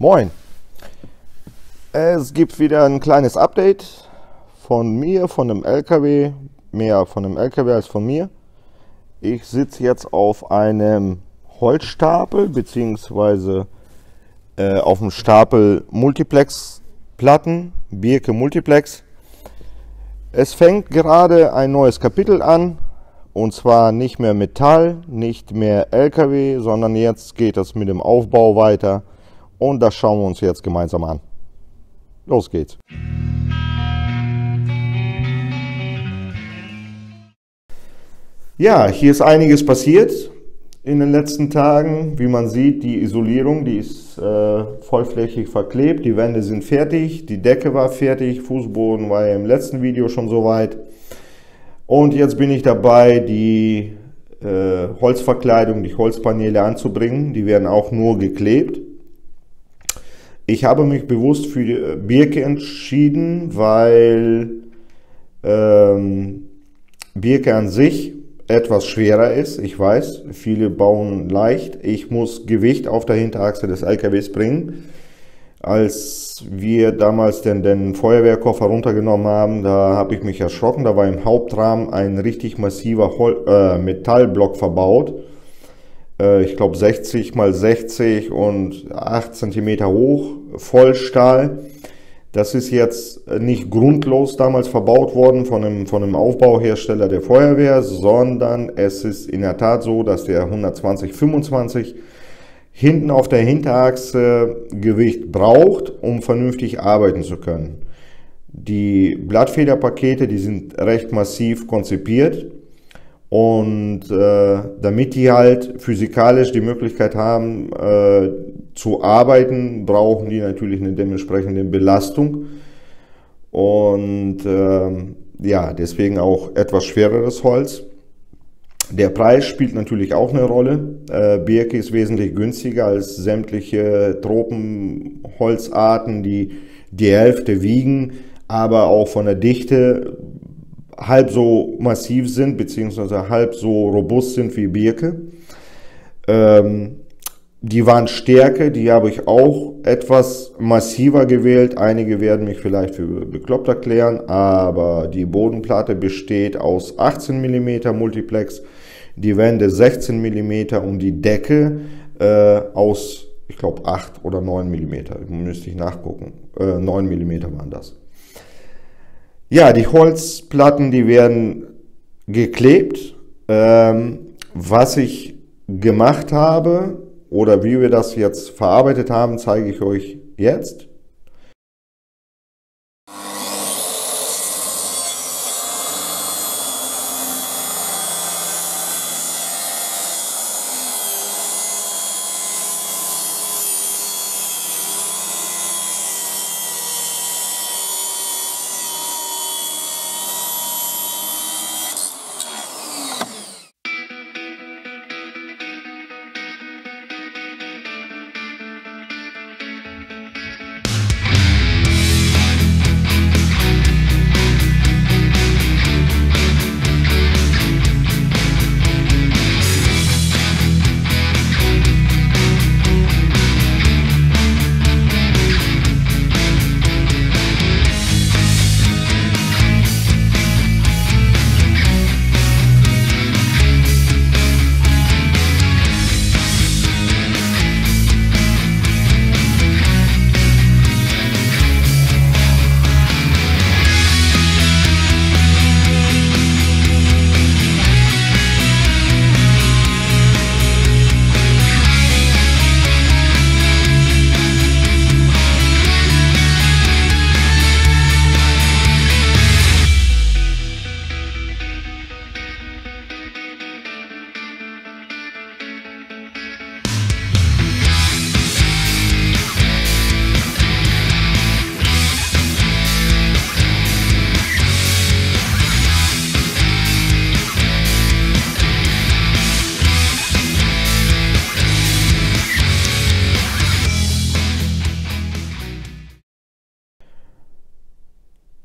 Moin! Es gibt wieder ein kleines Update von mir, von dem LKW, mehr von dem LKW als von mir. Ich sitze jetzt auf einem Holzstapel bzw. auf dem Stapel Multiplex-Platten, Birke Multiplex. Es fängt gerade ein neues Kapitel an, und zwar nicht mehr Metall, nicht mehr LKW, sondern jetzt geht es mit dem Aufbau weiter und das schauen wir uns jetzt gemeinsam an. Los geht's! Ja, hier ist einiges passiert in den letzten Tagen. Wie man sieht, die Isolierung, die ist vollflächig verklebt, die Wände sind fertig, die Decke war fertig, Fußboden war ja im letzten Video schon soweit. Und jetzt bin ich dabei, die Holzverkleidung, die Holzpaneele anzubringen. Die werden auch nur geklebt. Ich habe mich bewusst für die Birke entschieden, weil Birke an sich etwas schwerer ist. Ich weiß, viele bauen leicht. Ich muss Gewicht auf der Hinterachse des LKWs bringen. Als wir damals den Feuerwehrkoffer runtergenommen haben, da habe ich mich erschrocken. Da war im Hauptrahmen ein richtig massiver Metallblock verbaut. Ich glaube 60 x 60 und 8 cm hoch, Vollstahl. Das ist jetzt nicht grundlos damals verbaut worden von einem Aufbauhersteller der Feuerwehr, sondern es ist in der Tat so, dass der 120/25 hinten auf der Hinterachse Gewicht braucht, um vernünftig arbeiten zu können. Die Blattfederpakete, die sind recht massiv konzipiert und damit die halt physikalisch die Möglichkeit haben zu arbeiten, brauchen die natürlich eine dementsprechende Belastung und ja, deswegen auch etwas schwereres Holz. Der Preis spielt natürlich auch eine Rolle. Birke ist wesentlich günstiger als sämtliche Tropenholzarten, die die Hälfte wiegen, aber auch von der Dichte halb so massiv sind, beziehungsweise halb so robust sind wie Birke. Die Wandstärke, die habe ich auch etwas massiver gewählt. Einige werden mich vielleicht für bekloppt erklären, aber die Bodenplatte besteht aus 18 mm Multiplex, die Wände 16 mm und die Decke aus, ich glaube, 8 oder 9 mm. Müsste ich nachgucken. 9 mm waren das. Ja, die Holzplatten, die werden geklebt. Was ich gemacht habe, oder wie wir das jetzt verarbeitet haben, zeige ich euch jetzt.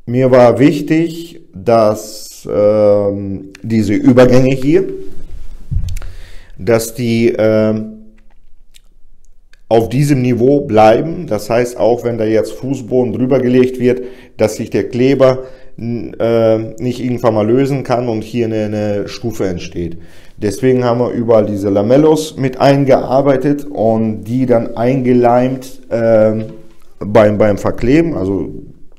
Mir war wichtig, dass diese Übergänge hier, dass die auf diesem Niveau bleiben. Das heißt, auch wenn da jetzt Fußboden drüber gelegt wird, dass sich der Kleber nicht irgendwann mal lösen kann und hier eine Stufe entsteht. Deswegen haben wir überall diese Lamellos mit eingearbeitet und die dann eingeleimt beim Verkleben. Also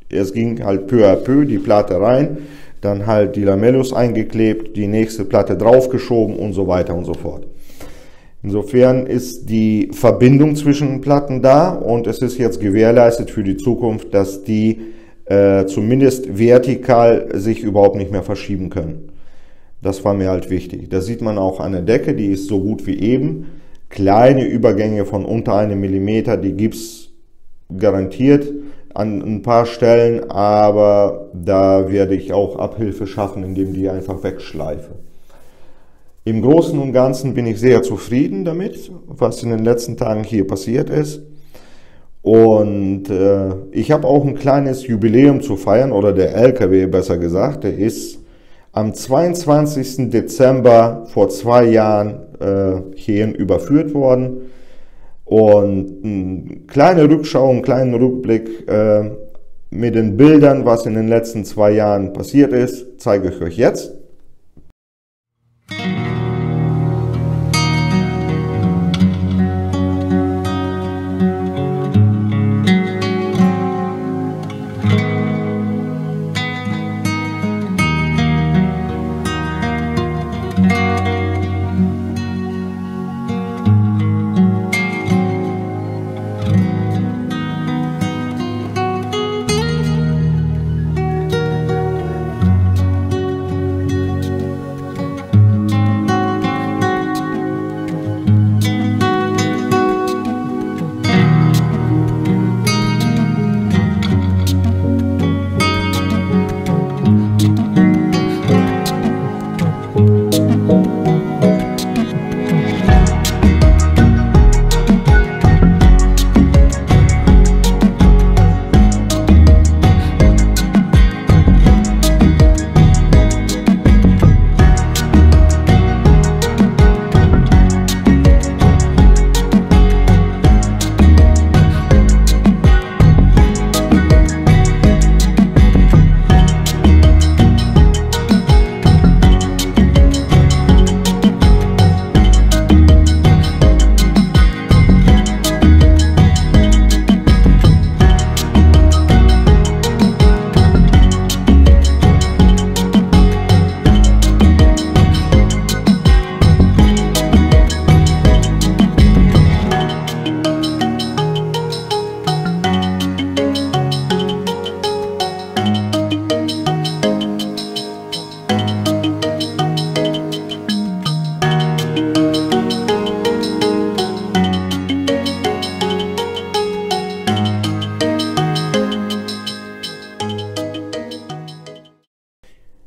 es ging halt peu à peu die Platte rein, dann halt die Lamellos eingeklebt, die nächste Platte draufgeschoben und so weiter und so fort. Insofern ist die Verbindung zwischen den Platten da und es ist jetzt gewährleistet für die Zukunft, dass die zumindest vertikal sich überhaupt nicht mehr verschieben können. Das war mir halt wichtig. Das sieht man auch an der Decke, die ist so gut wie eben. Kleine Übergänge von unter 1 mm, die gibt es garantiert an ein paar Stellen, aber da werde ich auch Abhilfe schaffen, indem die einfach wegschleife. Im Großen und Ganzen bin ich sehr zufrieden damit, was in den letzten Tagen hier passiert ist. Und ich habe auch ein kleines Jubiläum zu feiern, oder der LKW besser gesagt, der ist am 22. Dezember vor 2 Jahren hierhin überführt worden. Und eine kleine Rückschau, einen kleinen Rückblick mit den Bildern, was in den letzten 2 Jahren passiert ist, zeige ich euch jetzt.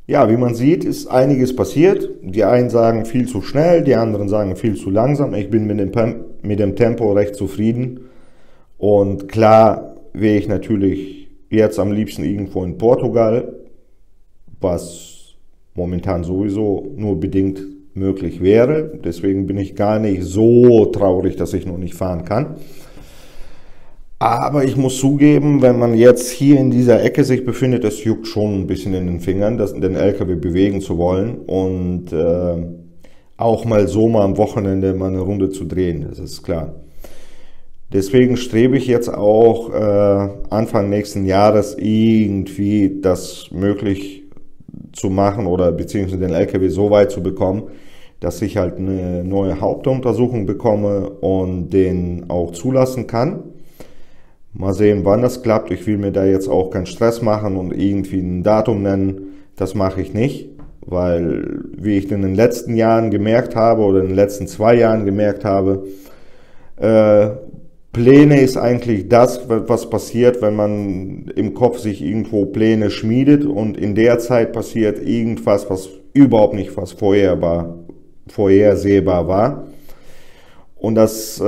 Ja, wie man sieht, ist einiges passiert. Die einen sagen viel zu schnell, die anderen sagen viel zu langsam. Ich bin mit dem Tempo recht zufrieden. Und klar wäre ich natürlich jetzt am liebsten irgendwo in Portugal, was momentan sowieso nur bedingt möglich wäre. Deswegen bin ich gar nicht so traurig, dass ich noch nicht fahren kann. Aber ich muss zugeben, wenn man jetzt hier in dieser Ecke sich befindet, es juckt schon ein bisschen in den Fingern, den LKW bewegen zu wollen und auch mal so mal am Wochenende mal eine Runde zu drehen, das ist klar. Deswegen strebe ich jetzt auch Anfang nächsten Jahres irgendwie das möglich zu machen oder beziehungsweise den LKW so weit zu bekommen, dass ich halt eine neue Hauptuntersuchung bekomme und den auch zulassen kann. Mal sehen, wann das klappt. Ich will mir da jetzt auch keinen Stress machen und irgendwie ein Datum nennen. Das mache ich nicht, weil, wie ich in den letzten Jahren gemerkt habe oder in den letzten 2 Jahren gemerkt habe, Pläne ist eigentlich das, was passiert, wenn man im Kopf sich irgendwo Pläne schmiedet und in der Zeit passiert irgendwas, was überhaupt nicht was vorhersehbar war. Und das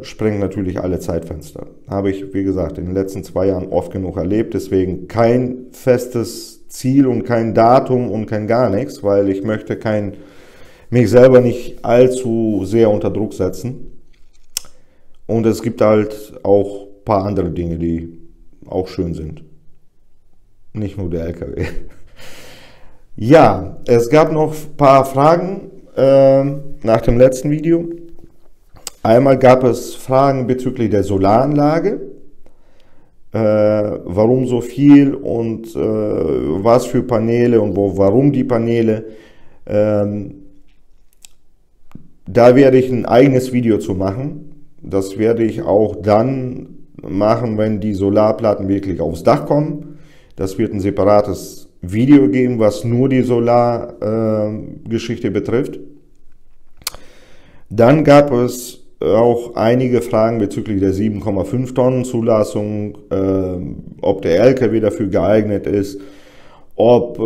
sprengt natürlich alle Zeitfenster. Habe ich, wie gesagt, in den letzten 2 Jahren oft genug erlebt. Deswegen kein festes Ziel und kein Datum und kein gar nichts, weil ich möchte mich selber nicht allzu sehr unter Druck setzen. Und es gibt halt auch ein paar andere Dinge, die auch schön sind. Nicht nur der LKW. Ja, es gab noch ein paar Fragen nach dem letzten Video. Einmal gab es Fragen bezüglich der Solaranlage. Warum so viel und was für Paneele und warum die Paneele. Da werde ich ein eigenes Video zu machen. Das werde ich auch dann machen, wenn die Solarplatten wirklich aufs Dach kommen. Das wird ein separates Video geben, was nur die Solargeschichte betrifft. Dann gab es auch einige Fragen bezüglich der 7,5 Tonnen Zulassung, ob der LKW dafür geeignet ist, ob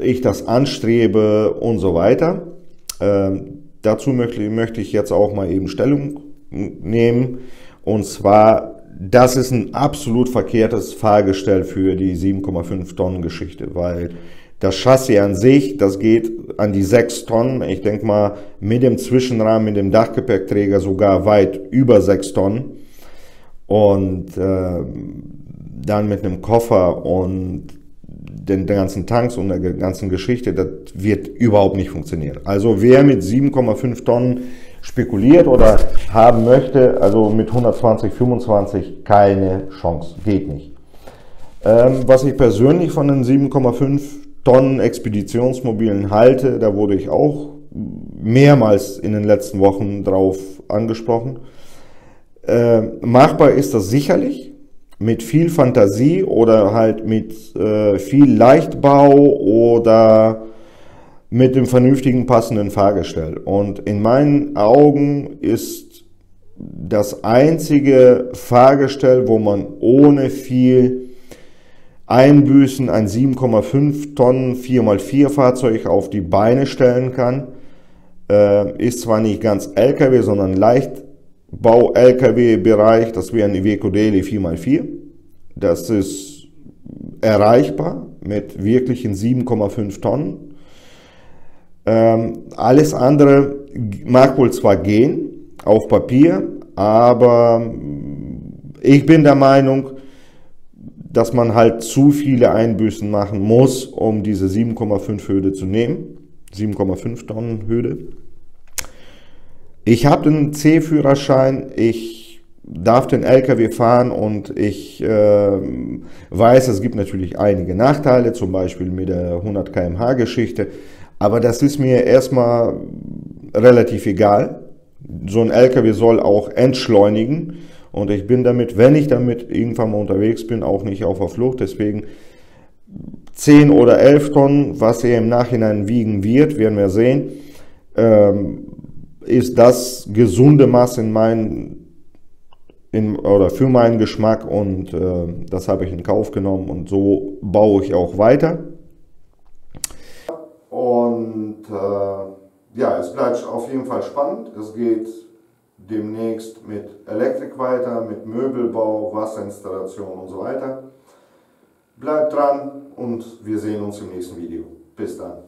ich das anstrebe und so weiter. Dazu möchte ich jetzt auch mal eben Stellung nehmen. Und zwar, das ist ein absolut verkehrtes Fahrgestell für die 7,5 Tonnen Geschichte, weil das Chassis an sich, das geht an die 6 Tonnen. Ich denke mal, mit dem Zwischenrahmen, mit dem Dachgepäckträger sogar weit über 6 Tonnen. Und dann mit einem Koffer und den ganzen Tanks und der ganzen Geschichte, das wird überhaupt nicht funktionieren. Also wer mit 7,5 Tonnen spekuliert oder haben möchte, also mit 120, 25 keine Chance, geht nicht. Was ich persönlich von den 7,5 Tonnen Expeditionsmobilen halte, da wurde ich auch mehrmals in den letzten Wochen drauf angesprochen. Machbar ist das sicherlich, mit viel Fantasie oder halt mit viel Leichtbau oder mit dem vernünftigen passenden Fahrgestell. Und in meinen Augen ist das einzige Fahrgestell, wo man ohne viel Einbüßen ein 7,5 Tonnen 4x4 Fahrzeug auf die Beine stellen kann, ist zwar nicht ganz LKW, sondern Leichtbau-LKW-Bereich, das wäre ein Iveco Daily 4x4. Das ist erreichbar mit wirklichen 7,5 Tonnen. Alles andere mag wohl zwar gehen, auf Papier, aber ich bin der Meinung, dass man halt zu viele Einbüßen machen muss, um diese 7,5 Hürde zu nehmen. 7,5 Tonnen Hürde. Ich habe den C-Führerschein, ich darf den LKW fahren und ich weiß, es gibt natürlich einige Nachteile, zum Beispiel mit der 100 km/h Geschichte, aber das ist mir erstmal relativ egal. So ein LKW soll auch entschleunigen. Und ich bin damit, wenn ich damit irgendwann mal unterwegs bin, auch nicht auf der Flucht. Deswegen 10 oder 11 Tonnen, was er im Nachhinein wiegen wird, werden wir sehen, ist das gesunde Maß für meinen Geschmack. Und das habe ich in Kauf genommen und so baue ich auch weiter. Und ja, es bleibt auf jeden Fall spannend. Es geht demnächst mit Elektrik weiter, mit Möbelbau, Wasserinstallation und so weiter. Bleibt dran und wir sehen uns im nächsten Video. Bis dann.